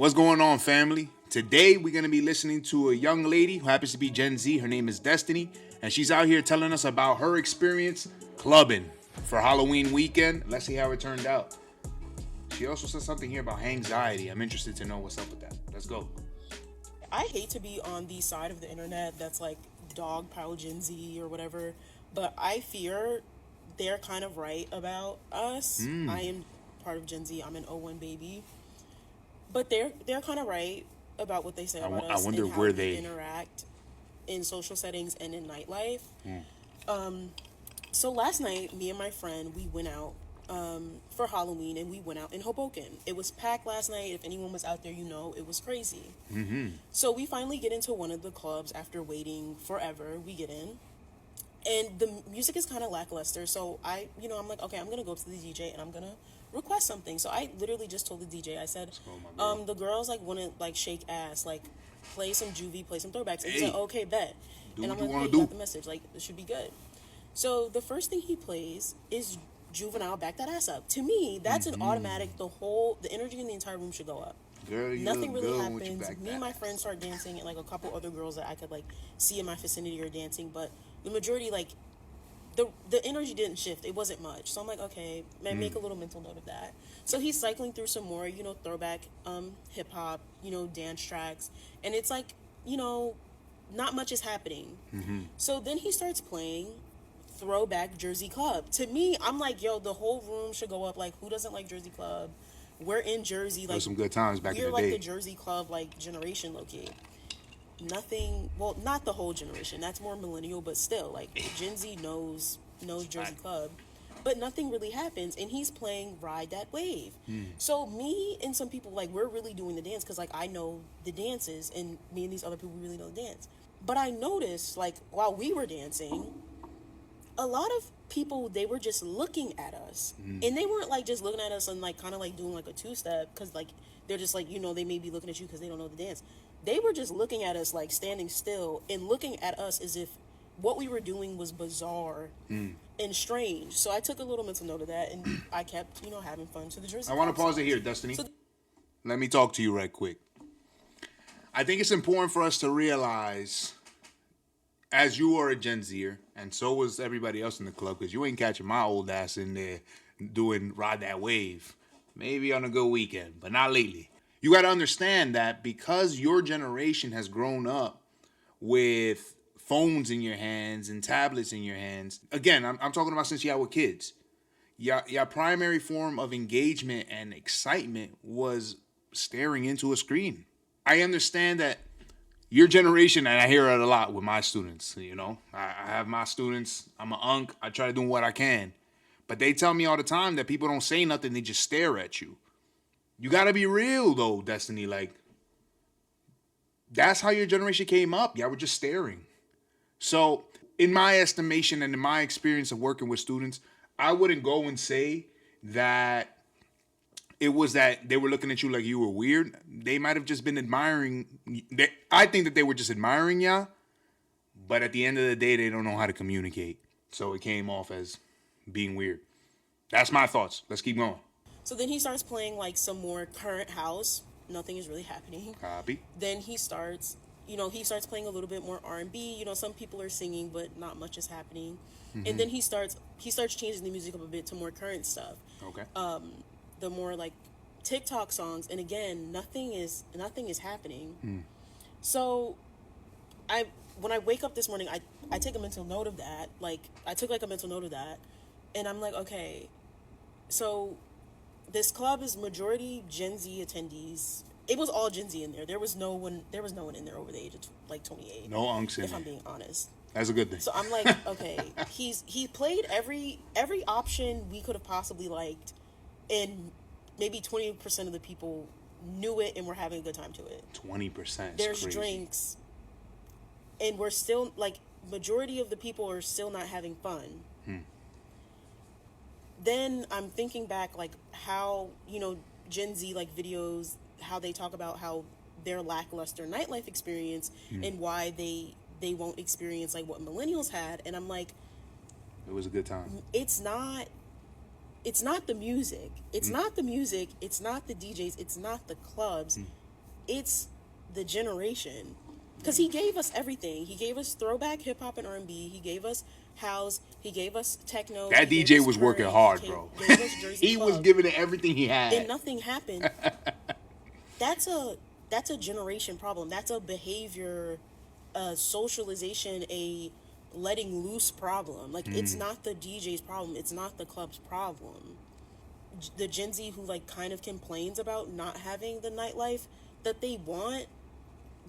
What's going on, family? Today we're going to be listening to a young lady who happens to be Gen Z. Her name is Destiny, and she's out here telling us about her experience clubbing for Halloween weekend. Let's see how it turned out. She also said something here about anxiety. I'm interested to know what's up with that. Let's go. I hate to be on the side of the internet that's like dog pile Gen Z or whatever, but I fear they're kind of right about us. I am part of Gen Z. I'm an '01 baby, but they're kind of right about what they say about I us wonder and how where we they. interact in social settings and in nightlife. So last night, me and my friend, we went out for Halloween, and we went out in Hoboken. It was packed last night. If anyone was out there, you know it was crazy. So we finally get into one of the clubs after waiting forever. We get in, and the music is kind of lackluster. So I'm like, okay, I'm gonna go to the DJ and I'm gonna request something. So I literally just told the DJ, I said, the girls like want to like shake ass, like play some juvie, play some throwbacks. And he's like, okay, bet. Do And what I'm you like, wanna hey, you got do. the message. Like, it should be good. So the first thing he plays is Juvenile, Back That Ass Up. To me, that's an automatic. The energy in the entire room should go up. Girl, you Nothing look really good when you happens. back Me and that my ass friends up. start dancing, and like a couple other girls that I could like see in my vicinity are dancing, but the majority, like, the energy didn't shift. It wasn't much. So I'm like, okay, make a little mental note of that. So he's cycling through some more, throwback hip hop, dance tracks, and it's like, not much is happening. So then he starts playing Throwback Jersey Club. To me, I'm like, yo, the whole room should go up. Like, who doesn't like Jersey Club? We're in Jersey. There Like, was some good times back in we're the like day. the Jersey Club, like, generation, low-key. Nothing, well, not the whole generation. That's more millennial, but still, like, Gen Z knows Jersey Club. But nothing really happens, and he's playing Ride That Wave. So me and some people, like, we're really doing the dance because, like, I know the dances, and me and these other people really know the dance. But I noticed, like, while we were dancing, a lot of people, they were just looking at us. And they weren't, like, just looking at us and, like, kind of, like, doing, like, a two-step because, like, they're just, like, they may be looking at you because they don't know the dance. They were just looking at us, like, standing still and looking at us as if what we were doing was bizarre and strange. So I took a little mental note of that, and I kept, having fun to the Jersey I want to Club pause it songs. here, Destiny. So Let me talk to you right quick. I think it's important for us to realize, as you are a Gen Zer, and so was everybody else in the club, because you ain't catching my old ass in there doing Ride That Wave. Maybe on a good weekend, but not lately. You got to understand that because your generation has grown up with phones in your hands and tablets in your hands. Again, I'm talking about since y'all were kids. Your primary form of engagement and excitement was staring into a screen. I understand that your generation, and I hear it a lot with my students, I have my students, I'm an unk, I try to do what I can. But they tell me all the time that people don't say nothing, they just stare at you. You gotta be real though, Destiny. Like, that's how your generation came up. Y'all were just staring. So, in my estimation and in my experience of working with students, I wouldn't go and say that it was that they were looking at you like you were weird. They might have just been admiring. I think that they were just admiring y'all, but at the end of the day, they don't know how to communicate. So it came off as being weird. That's my thoughts. Let's keep going. then he starts playing, like, some more current house. Nothing is really happening. Copy. Then he starts playing a little bit more R&B. Some people are singing, but not much is happening. And then he starts changing the music up a bit to more current stuff. Okay. The more, like, TikTok songs, and again, nothing is happening. So when I wake up this morning, I take a mental note of that. Like, I took, like, a mental note of that, and I'm like, okay, so this club is majority Gen Z attendees. It was all Gen Z in there. There was no one in there over the age of like 28. No unks in if there. I'm being honest. That's a good thing. So I'm like, okay, he played every option we could have possibly liked, and maybe 20% of the people knew it and were having a good time to it. 20%. There's crazy. drinks, and we're still, like, majority of the people are still not having fun. Then I'm thinking back, like, how, Gen Z, like, videos, how they talk about how their lackluster nightlife experience and why they won't experience, like, what millennials had. And I'm like, It was a good time. it's not the music. It's not the music. It's not the DJs. It's not the clubs. it's the generation. Because he gave us everything. He gave us throwback hip hop and R&B. He gave us house. He gave us techno. That he DJ gave us was working curry, hard, he bro. gave us Jersey He was Club, giving it everything he had. and nothing happened. That's a generation problem. That's a behavior, a socialization, a letting loose problem. Like it's not the DJ's problem. It's not the club's problem. The Gen Z who like kind of complains about not having the nightlife that they want,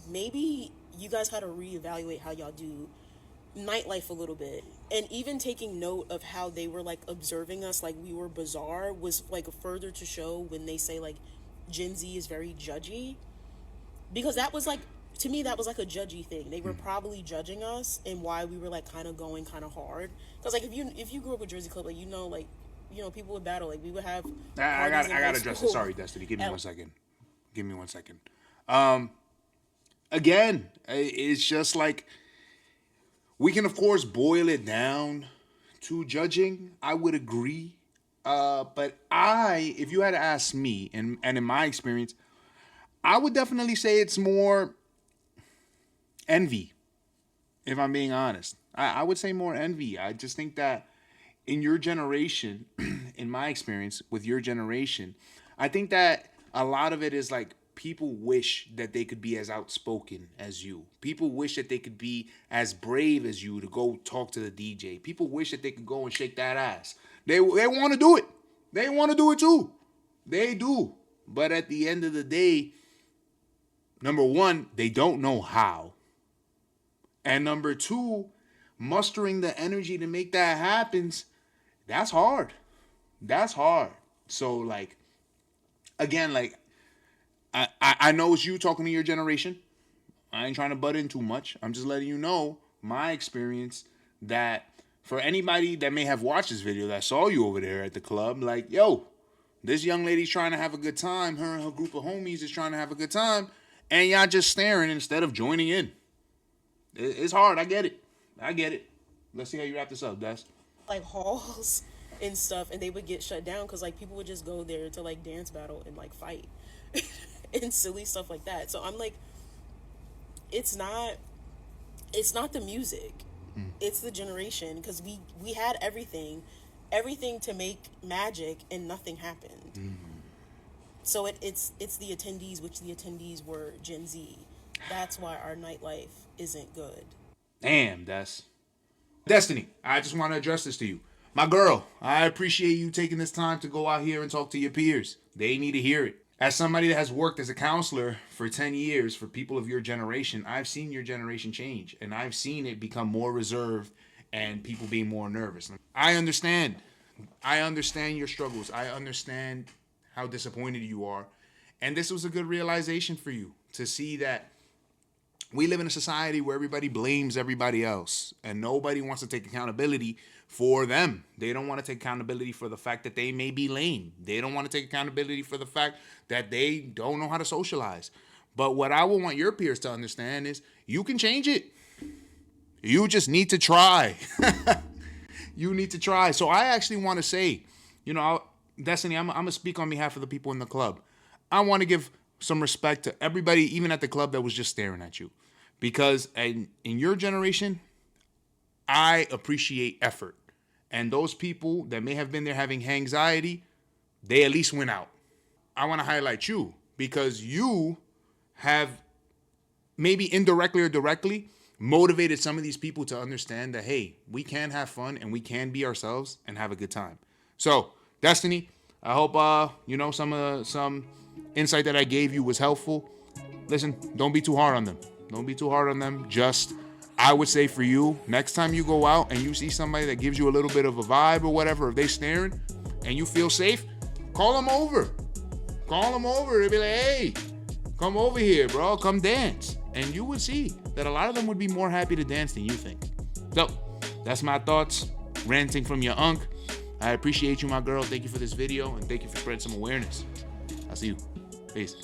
maybe you guys had to reevaluate how y'all do nightlife a little bit. And even taking note of how they were like observing us like we were bizarre was like further to show when they say like Gen Z is very judgy, because that was like, to me that was like a judgy thing. They were probably judging us and why we were like kind of going kind of hard, because like if you grew up with Jersey Club, like people would battle, like we would have I got to address it. Sorry, Destiny. Give me 1 second. Give me 1 second. Again, it's just like, we can of course boil it down to judging. I would agree. But if you had to ask me, and in my experience, I would definitely say it's more envy. If I'm being honest, I would say more envy. I just think that in your generation, in my experience with your generation, I think that a lot of it is like, people wish that they could be as outspoken as you. People wish that they could be as brave as you to go talk to the DJ. People wish that they could go and shake that ass. They want to do it. They want to do it too. They do. But at the end of the day, number one, they don't know how. And number two, mustering the energy to make that happen, that's hard. That's hard. So like, again, like, I know it's you talking to your generation. I ain't trying to butt in too much. I'm just letting you know my experience, that for anybody that may have watched this video that saw you over there at the club, like, yo, this young lady's trying to have a good time. Her and her group of homies is trying to have a good time. And y'all just staring instead of joining in. It's hard. I get it. Let's see how you wrap this up, Des. like halls and stuff, and they would get shut down because like people would just go there to like dance battle and like fight and silly stuff like that. So I'm like, it's not the music, it's the generation, because we had everything to make magic and nothing happened. So it's the attendees, which the attendees were Gen Z. That's why our nightlife isn't good. Damn, Destiny, I just want to address this to you. My girl, I appreciate you taking this time to go out here and talk to your peers. They need to hear it. As somebody that has worked as a counselor for 10 years for people of your generation, I've seen your generation change, and I've seen it become more reserved and people being more nervous. I understand your struggles. I understand how disappointed you are. And this was a good realization for you to see that we live in a society where everybody blames everybody else and nobody wants to take accountability for them. They don't want to take accountability for the fact that they may be lame. They don't want to take accountability for the fact that they don't know how to socialize. But what I would want your peers to understand is you can change it. You just need to try. You need to try. So I actually want to say, Destiny, I'm going to speak on behalf of the people in the club. I want to give some respect to everybody, even at the club, that was just staring at you. Because in your generation, I appreciate effort. And those people that may have been there having anxiety, they at least went out. I want to highlight you because you have maybe indirectly or directly motivated some of these people to understand that, hey, we can have fun and we can be ourselves and have a good time. So, Destiny, I hope some insight that I gave you was helpful. Listen, don't be too hard on them. Just, I would say for you, next time you go out and you see somebody that gives you a little bit of a vibe or whatever, if they staring and you feel safe, call them over. They'll be like, hey, come over here, bro. Come dance. And you would see that a lot of them would be more happy to dance than you think. So, that's my thoughts. Ranting from your unk. I appreciate you, my girl. Thank you for this video, and thank you for spreading some awareness. I'll see you. Peace.